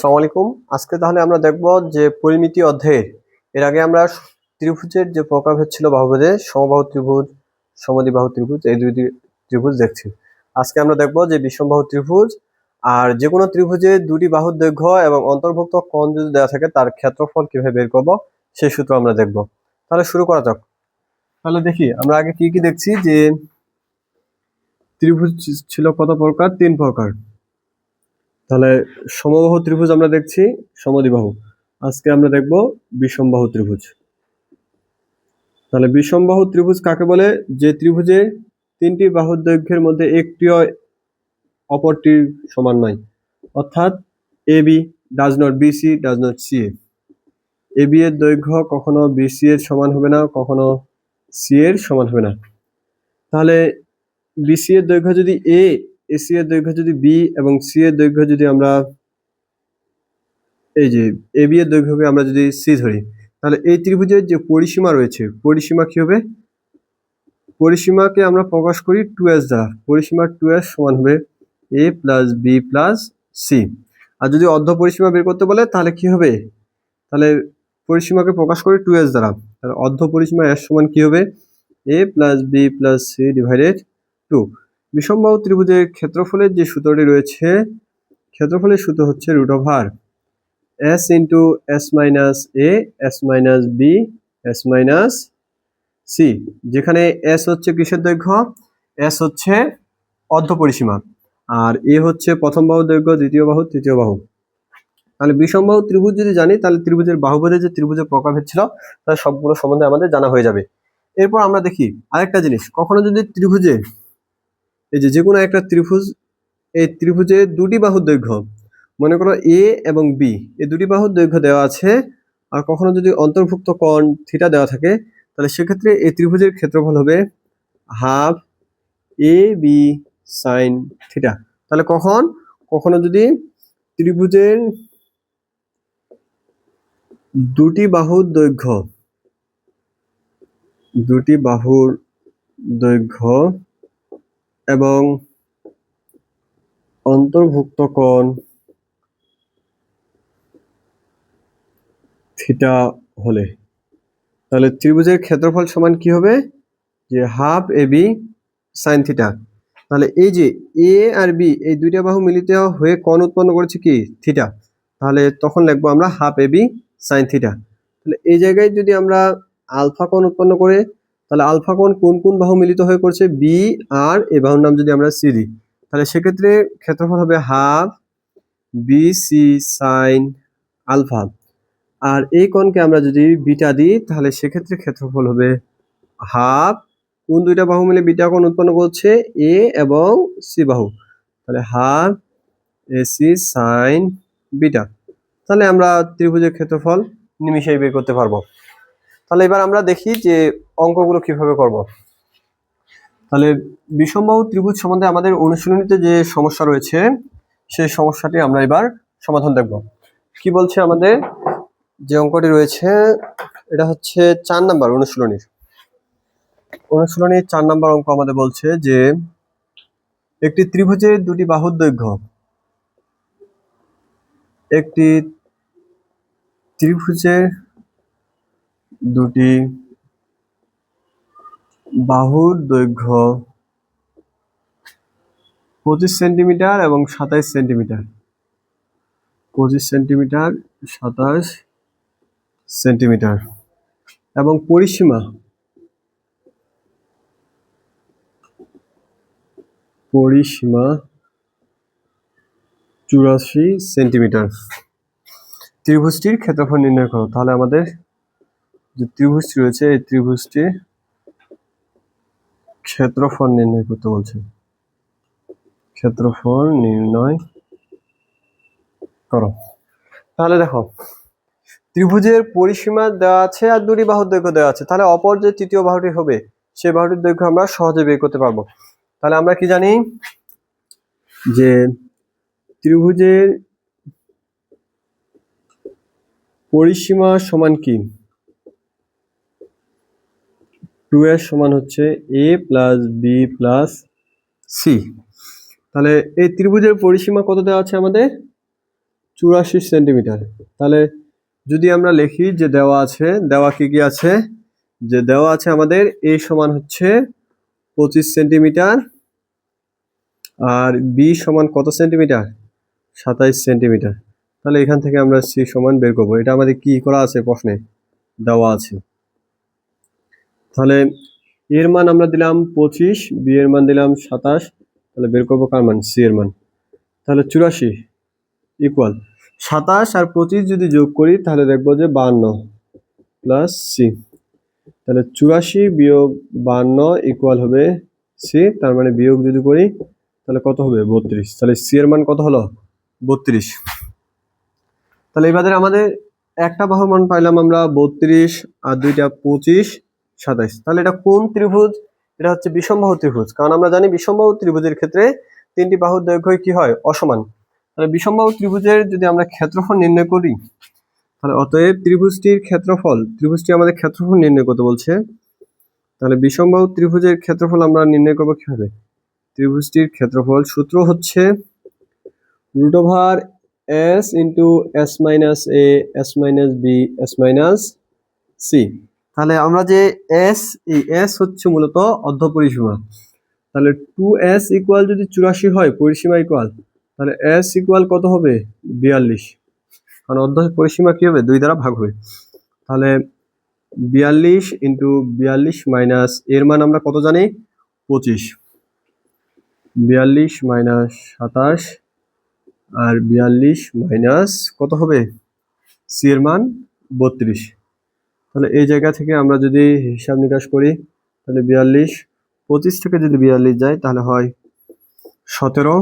আসসালামু আলাইকুম। আজকে তাহলে আমরা দেখব যে পরিমিতি অধ্যায়ের এর আগে আমরা ত্রিভুজের যে প্রকারভেদ ছিল বাহুভেদে সমবাহু ত্রিভুজ, সমদ্বিবাহু ত্রিভুজ, এই দুই ত্রিভুজ দেখছি। আজকে আমরা দেখব যে বিষমবাহু ত্রিভুজ আর যে কোনো ত্রিভুজে দুটি বাহুর দৈর্ঘ্য এবং অন্তর্ভুক্ত কোণ যদি দেওয়া থাকে তার ক্ষেত্রফল কিভাবে বের করব সেই সূত্র আমরা দেখব। তাহলে শুরু করা যাক। তাহলে দেখি আমরা আগে কি কি দেখছি যে ত্রিভুজ ছিল কত প্রকার, 3 প্রকার। তাহলে সমবাহু ত্রিভুজ আমরা দেখছি, সমদ্বিবাহু। আজকে আমরা দেখব বিষমবাহু ত্রিভুজ। তাহলে বিষমবাহু ত্রিভুজ কাকে বলে? যে ত্রিভুজে তিনটি বাহুর দৈর্ঘ্যের মধ্যে একটিও অপরটির সমান নয়, অর্থাৎ AB does not BC does not CA। AB এর দৈর্ঘ্য কখনো BC এর সমান হবে না, কখনো CA এর সমান হবে না। তাহলে BC এর দৈর্ঘ্য যদি A, AC এর দৈর্ঘ্য যদি B এবং C এর দৈর্ঘ্য যদি আমরা এই যে AB এর দৈর্ঘ্যকে আমরা যদি C ধরি, তাহলে এই ত্রিভুজের যে পরিসীমা রয়েছে, পরিসীমা কি হবে? পরিসীমাকে আমরা প্রকাশ করি 2s দ্বারা। পরিসীমা 2s সমান হবে A plus B plus C। আর যদি অর্ধ পরিসীমা বের করতে বলে তাহলে কি হবে? তাহলে পরিসীমাকে প্রকাশ করি 2s দ্বারা, তাহলে অর্ধ পরিসীমা s সমান কি হবে? A plus B plus C divided 2। বিষমবাহু ত্রিভুজের ক্ষেত্রফলের যে সূত্রটি রয়েছে, ক্ষেত্রফলের সূত্র হচ্ছে root over s into s minus a, s minus b, s minus c। যেখানে s হচ্ছে কিসের দৈর্ঘ্য? s হচ্ছে অর্ধ পরিসীমা, আর a হচ্ছে প্রথম বাহুর দৈর্ঘ্য, দ্বিতীয় বাহু, তৃতীয় বাহু। তাহলে বিষমবাহু ত্রিভুজ যদি জানি তাহলে ত্রিভুজের বাহুভেদে যে ত্রিভুজের প্রকারভেদ ছিল তার সবগুলো সম্বন্ধে আমাদের জানা হয়ে যাবে। এরপর আমরা দেখি আরেকটা জিনিস, কখনো যদি ত্রিভুজে এই যে কোনো একটা ত্রিভুজ, এই ত্রিভুজে দুটি বাহুর দৈর্ঘ্য, মনে করো A এবং B, এই দুটি বাহুর দৈর্ঘ্য দেওয়া আছে, আর কখনো যদি অন্তর্ভুক্ত কোণ থিটা দেওয়া থাকে, তাহলে সেক্ষেত্রে এই ত্রিভুজের ক্ষেত্রফল হবে হাফ AB সাইন থিটা। তাহলে কখনো যদি ত্রিভুজের দুটি বাহুর দৈর্ঘ্য এবং অন্তর্ভুক্ত কোণ থিটা হলে, তাহলে ত্রিভুজের ক্ষেত্রফল সমান কি হবে? যে হাফ AB সাইন থিটা। তাহলে এই যে A আর B এই দুইটা বাহু মিলিত হয়ে কোণ উৎপন্ন করেছে কি? থিটা। তাহলে তখন লিখবো আমরা হাফ AB সাইন থিটা। তাহলে এই জায়গায় যদি আমরা আলফা কোণ উৎপন্ন করে, তাহলে আলফা কোণ কোন কোন বাহু মিলিত হয়ে করছে? B আর এই বাহুর নাম যদি আমরা C দিই, তাহলে সেক্ষেত্রে ক্ষেত্রফল হবে হাফ BC সাইন আলফা। আর এই কোণকে আমরা যদি বিটা দিই তাহলে সেক্ষেত্রে ক্ষেত্রফল হবে হাফ, কোন দুইটা বাহু মিলে বিটা কোণ উৎপন্ন করছে? A এবং C বাহু, তাহলে হাফ AC সাইন বিটা। তাহলে আমরা ত্রিভুজের ক্ষেত্রফল নিমিষেই বের করতে পারবো। তাহলে এবার আমরা দেখি যে অঙ্কগুলো কিভাবে করব। তাহলে বিষমবাহু ত্রিভুজ সম্বন্ধে আমাদের অনুশীলনীতে যে সমস্যা রয়েছে সেই সমস্যাটি আমরা এবার সমাধান দেখব। কি বলছে আমাদের যে অঙ্কটি রয়েছে, এটা হচ্ছে 4 নাম্বার অনুশীলনীর 4 নাম্বার অঙ্ক। আমাদের বলছে যে একটি ত্রিভুজের দুটি বাহুর দৈর্ঘ্য, একটি ত্রিভুজের দুটি বাহুর দৈর্ঘ্য 25 সেন্টিমিটার এবং 27 সেন্টিমিটার, 25 সেন্টিমিটার 27 সেন্টিমিটার, এবং পরিসীমা 84 সেন্টিমিটার। ত্রিভুজটির ক্ষেত্রফল নির্ণয় করো। তাহলে আমাদের যে ত্রিভুজটি রয়েছে এই ত্রিভুজটির ক্ষেত্রফল নির্ণয় করতে বলছে। ক্ষেত্রফল নির্ণয় করো। তাহলে দেখো ত্রিভুজের পরিসীমা দেওয়া আছে আর দুটি বাহুর দৈর্ঘ্য দেওয়া আছে, তাহলে অপর যে তৃতীয় বাহুটি হবে সেই বাহুটির দৈর্ঘ্য আমরা সহজে বের করতে পারবো। তাহলে আমরা কি জানি যে ত্রিভুজের পরিসীমা সমান কি? 2s সমান হচ্ছে A plus B plus C। তাহলে এই ত্রিভুজের পরিসীমা কত দেওয়া আছে আমাদের? 84 সেন্টিমিটার। তাহলে যদি আমরা লিখি যে দেওয়া কি আছে, যে দেওয়া আছে আমাদের a সমান হচ্ছে 25 সেন্টিমিটার আর b সমান কত সেন্টিমিটার, 27 সেন্টিমিটার। তাহলে এখান থেকে আমরা c সমান বের করবো। এটা আমাদের কি করা আছে, প্রশ্নে দেওয়া আছে। তাহলে এর মান আমরা দিলাম 25, বি এর মান দিলাম 27, তাহলে বের করবো কার মান, সি এর মান। তাহলে 84 ইকুয়াল 27 আর 25 যদি যোগ করি তাহলে দেখবো যে 52 প্লাস সি। তাহলে 84 বিয়োগ 52 ইকুয়াল হবে সি, তার মানে বিয়োগ যদি করি তাহলে কত হবে, 32। তাহলে সি এর মান কত হলো, 32। তাহলে এবারে আমাদের একটা বাহুর মান পাইলাম আমরা 32 আর দুইটা 25, 27। তাহলে এটা কোন ত্রিভুজ, এটা হচ্ছে বিষমবাহু ত্রিভুজ। কারণ আমরা জানি বিষমবাহু ত্রিভুজের ক্ষেত্রে তিনটি বাহুর দৈর্ঘ্য কি হয়, অসমান। তাহলে বিষমবাহু ত্রিভুজের যদি আমরা ক্ষেত্রফল নির্ণয় করি, তাহলে অতএব ত্রিভুজটি আমাদের ক্ষেত্রফল নির্ণয় করতে বলছে। তাহলে বিষমবাহু ত্রিভুজের ক্ষেত্রফল আমরা নির্ণয় করবো কিভাবে, ত্রিভুজটির ক্ষেত্রফল সূত্র হচ্ছে √s into s minus a s minus b s minus c। তাহলে আমরা যে এই s হচ্ছে মূলত অর্ধ পরিসীমা। তাহলে 2s ইকুয়াল যদি 84 হয় পরিসীমা ইকুয়াল, তাহলে s ইকুয়াল কত হবে, 42। কারণ অর্ধ পরিসীমা কি হবে, 2 দ্বারা ভাগ হবে। তাহলে 42 ইন্টু 42 মাইনাস এর মান আমরা কত জানি, 25। 42 মাইনাস 27 আর 42 মাইনাস কত হবে, সি এর মান 32। তাহলে এই জায়গা থেকে আমরা যদি হিসাব নিকাশ করি, তাহলে 42, 25 থেকে যদি 42 যায় তাহলে হয় 17,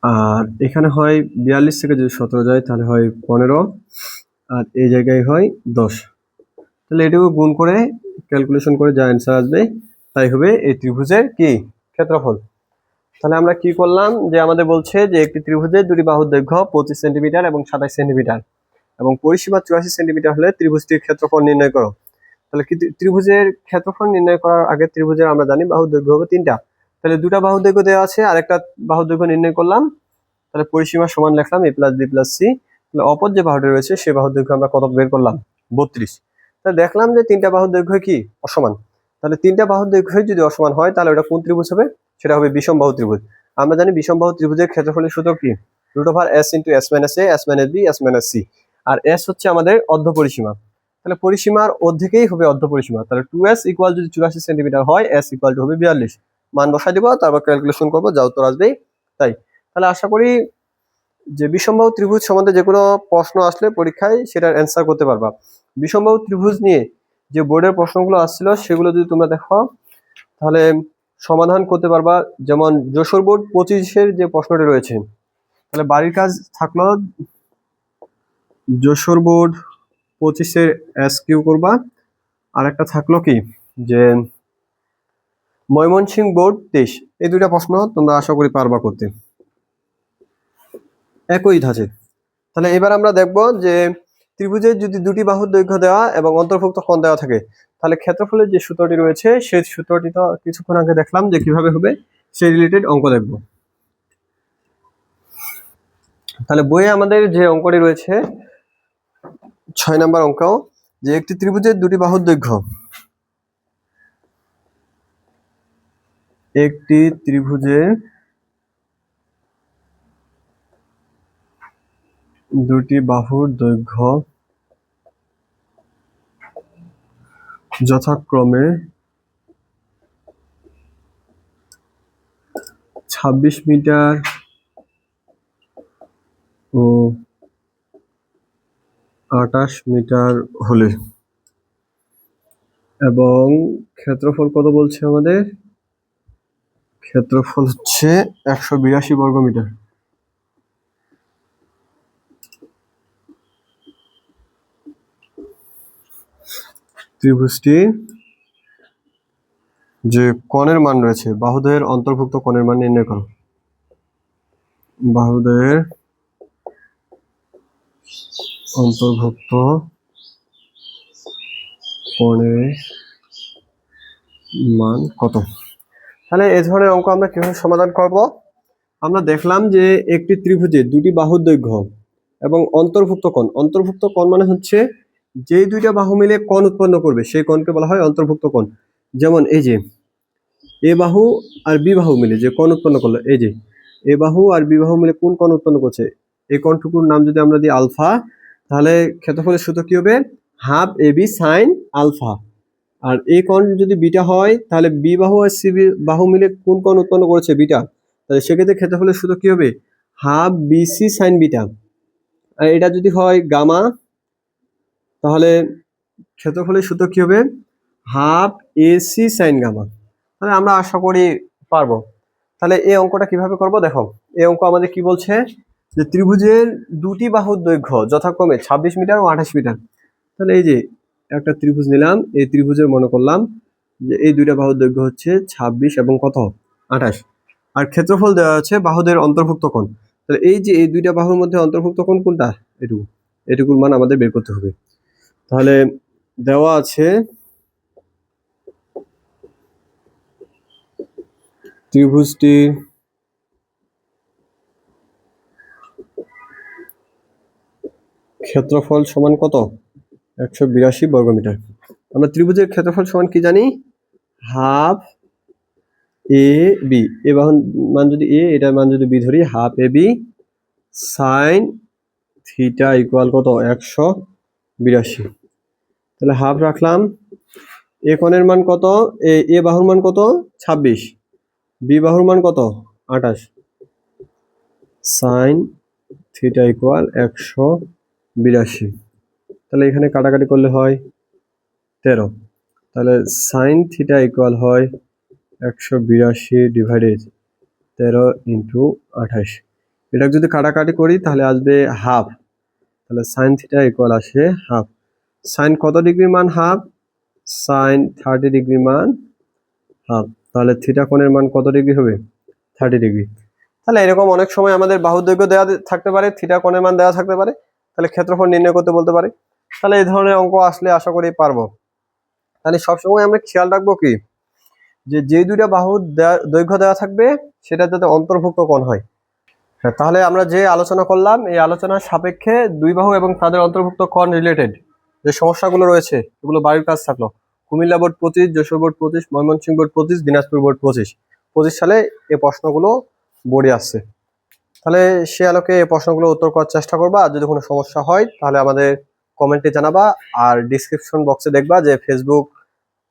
আর এখানে হয় 42 থেকে যদি 17 যায় তাহলে হয় 15, আর এই জায়গায় হয় 10। তাহলে এটুকু গুণ করে ক্যালকুলেশন করে যা অ্যান্সার আসবে তাই হবে এই ত্রিভুজের কি ক্ষেত্রফল। তাহলে আমরা কি করলাম, যে আমাদের বলছে যে একটি ত্রিভুজের দুটি বাহুর দৈর্ঘ্য 25 সেন্টিমিটার এবং 27 সেন্টিমিটার এবং পরিসীমা 84 সেন্টিমিটার হলে ত্রিভুজটির ক্ষেত্রফল নির্ণয় করো। তাহলে কি ত্রিভুজের ক্ষেত্রফল নির্ণয় করার আগে ত্রিভুজের আমরা জানি বাহুর দৈর্ঘ্য হবে 3টা। তাহলে 2টা বাহুর দৈর্ঘ্য দেওয়া আছে, আরেকটা বাহুর দৈর্ঘ্য নির্ণয় করলাম। তাহলে পরিসীমা সমান লিখলাম a plus B plus C. তাহলে অপর যে বাহুটি রয়েছে সেই বাহুর দৈর্ঘ্য আমরা কত বের করলাম, 32। তাহলে দেখলাম যে 3টা বাহুর দৈর্ঘ্য কি অসমান। তাহলে 3টা বাহুর দৈর্ঘ্য যদি অসমান হয় তাহলে ওটা কোন ত্রিভুজ হবে, সেটা হবে বিষমবাহু ত্রিভুজ। আমরা জানি বিষমবাহু ত্রিভুজের ক্ষেত্রফলের সূত্র কি, √s into s minus a s minus b s minus c। আর s হচ্ছে আমাদের অর্ধ পরিসীমা। তাহলে পরিসীমার অর্ধেকেই হবে অর্ধ পরিসীমা। তাহলে 2s ইকুয়াল যদি 84 সেন্টিমিটার হয়, s ইকুয়াল টু হবে 42। মান বসাই দিব, তারপর ক্যালকুলেশন করবো, যা উত্তর আসবে তাই। তাহলে আশা করি যে বিষমবাহু ত্রিভুজ সম্বন্ধে যে কোনো প্রশ্ন আসলে পরীক্ষায় সেটার অ্যান্সার করতে পারবা। বিষমবাহু ত্রিভুজ নিয়ে যে বোর্ডের প্রশ্নগুলো আসছিল সেগুলো যদি তোমরা দেখো তাহলে সমাধান করতে পারবা। যেমন যশোর বোর্ড 25-এর যে প্রশ্নটি রয়েছে, তাহলে বাড়ির কাজ থাকলো যশোর বোর্ড 25-এর SQ করবা। আর একটা থাকলো কি যে ময়মনসিংহ বোর্ড 23, এই দুইটা প্রশ্ন তোমরা আশা করি পারবা করতে, একই ধাঁচে। তাহলে এবার আমরা দেখব যে ত্রিভুজের যদি দুটি বাহুর দৈর্ঘ্য দেওয়া এবং অন্তর্ভুক্ত কোণ দেওয়া থাকে, তাহলে ক্ষেত্রফলের যে সূত্রটি রয়েছে সেই সূত্রটি তো কিছুক্ষণ আগে দেখলাম যে কিভাবে হবে, সেই রিলেটেড অঙ্ক দেখব। তাহলে বইয়ে আমাদের যে অঙ্কটি রয়েছে 6 নম্বর অঙ্ক, যে একটি ত্রিভুজের দুটি বাহুর দৈর্ঘ্য, একটি ত্রিভুজের দুটি বাহুর দৈর্ঘ্য যথাক্রমে 26 মিটার ও 28 মিটার হলে এবং ক্ষেত্রফল কত বলছে আমাদের, ক্ষেত্রফল হচ্ছে 182 বর্গমিটার। ত্রিভুজটি যে কোণের মান রয়েছে, বাহুদ্বয়ের অন্তর্ভুক্ত কোণের মান নির্ণয় করো। বাহুদ্বয়ের অন্তর্ভুক্ত কোণের মান কত। তাহলে এই ধরনের অঙ্ক আমরা কিভাবে সমাধান করব, আমরা দেখলাম যে একটি ত্রিভুজে দুটি বাহুর দৈর্ঘ্য এবং অন্তর্ভুক্ত কোণ মানে হচ্ছে যেই দুইটা বাহু মিলে কোণ উৎপন্ন করবে সেই কোণকে বলা হয় অন্তর্ভুক্ত কোণ। যেমন এই যে এ বাহু আর বি বাহু মিলে যে কোণ উৎপন্ন করলো, এই যে এ বাহু আর বি বাহু মিলে কোন কোণ উৎপন্ন করছে, এই কোণটুকুর নাম যদি আমরা দিই আলফা, তাহলে ক্ষেত্রফলের সূত্র কি হবে, half A B sine alpha. আর এই কোণ যদি বিটা হয় তাহলে বি বাহু আর সি বাহু মিলে কোন কোণ উৎপন্ন করেছে, বিটা, তাহলে সেক্ষেত্রে ক্ষেত্রফলের সূত্র কি হবে, হাফ বিসি সাইন বিটা। আর এটা যদি হয় গামা, তাহলে ক্ষেত্রফলের সূত্র কি হবে, হাফ এসি সাইন গামা। তাহলে আমরা আশা করি পারবো। তাহলে এই অঙ্কটা কিভাবে করব দেখো, এই অঙ্ক আমাদের কি বলছে যে ত্রিভুজের দুটি বাহুর দৈর্ঘ্য যথাক্রমে 26 মিটার ও 28 মিটার। তাহলে এই যে একটা ত্রিভুজ নিলাম, এই ত্রিভুজের মনে করলাম যে এই দুইটা বাহুর দৈর্ঘ্য হচ্ছে 26 এবং কত 28, আর ক্ষেত্রফল দেওয়া আছে বাহুদের অন্তর্ভুক্ত কোণ। তাহলে এই যে এই দুইটা বাহুর মধ্যে অন্তর্ভুক্ত কোণ কোনটা, এটুকুর মান আমাদের বের করতে হবে। তাহলে দেওয়া আছে ত্রিভুজটি ক্ষেত্রফল সমান কত, 182 বর্গমিটার। আমরা ত্রিভুজের ক্ষেত্রফল সমান কি জানি, হাফ এ বি, এ বাহুর মান যদি এ, এটার মান যদি বি ধরি, half A B sine theta equal কত 182। তাহলে হাফ রাখলাম, এ কোণের মান কত, এ বাহুর মান কত 26, বি বাহুর মান কত 28, সাইন থিটা ইকুয়াল 182। তাহলে এখানে কাটাকাটি করলে হয় 13, তাহলে সাইন থিটা ইকুয়াল হয় 182 ডিভাইডেড 13 ইন্টু 28। এটা যদি কাটাকাটি করি তাহলে আসবে হাফ, তাহলে সাইন থিটা ইকুয়াল আসে হাফ। সাইন কত ডিগ্রি মান হাফ, সাইন 30 ডিগ্রি মান হাফ। তাহলে থিটা কোণের মান কত ডিগ্রি হবে, 30 ডিগ্রি। তাহলে এরকম অনেক সময় আমাদের বাহুর দৈর্ঘ্য দেওয়া থাকতে পারে, থিটা কোণের মান দেওয়া থাকতে পারে, তাহলে ক্ষেত্রফল নির্ণয় করতে বলতে পারে। তাহলে এই ধরনের অঙ্ক আসলে আশা করি পারবো। তাহলে সবসময় আমরা খেয়াল রাখবো কি, যে দুইটা বাহুর দৈর্ঘ্য দেওয়া থাকবে সেটা যাতে অন্তর্ভুক্ত কোণ হয়। হ্যাঁ, তাহলে আমরা যে আলোচনা করলাম এই আলোচনার সাপেক্ষে দুই বাহু এবং তাদের অন্তর্ভুক্ত কোণ রিলেটেড যে সমস্যাগুলো রয়েছে এগুলো বাড়ির কাজ থাকলো। Comilla board 25, Jessore board 25, Mymensingh board 25, Dinajpur board 25 সালে এই প্রশ্নগুলো বোর্ডে আসছে। তাহলে সে আলোকে এই প্রশ্নগুলো উত্তর করার চেষ্টা করবা। আর যদি কোনো সমস্যা হয় তাহলে আমাদের কমেন্টে জানাবা, আর ডিসক্রিপশন বক্সে দেখবা যে ফেসবুক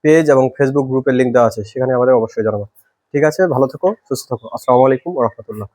পেজ এবং ফেসবুক গ্রুপের লিঙ্ক দেওয়া আছে, সেখানে আমাদের অবশ্যই জানাবা। ঠিক আছে, ভালো থেকো, সুস্থ থাকো। আসসালামু আলাইকুম ওয়া রাহমাতুল্লাহ।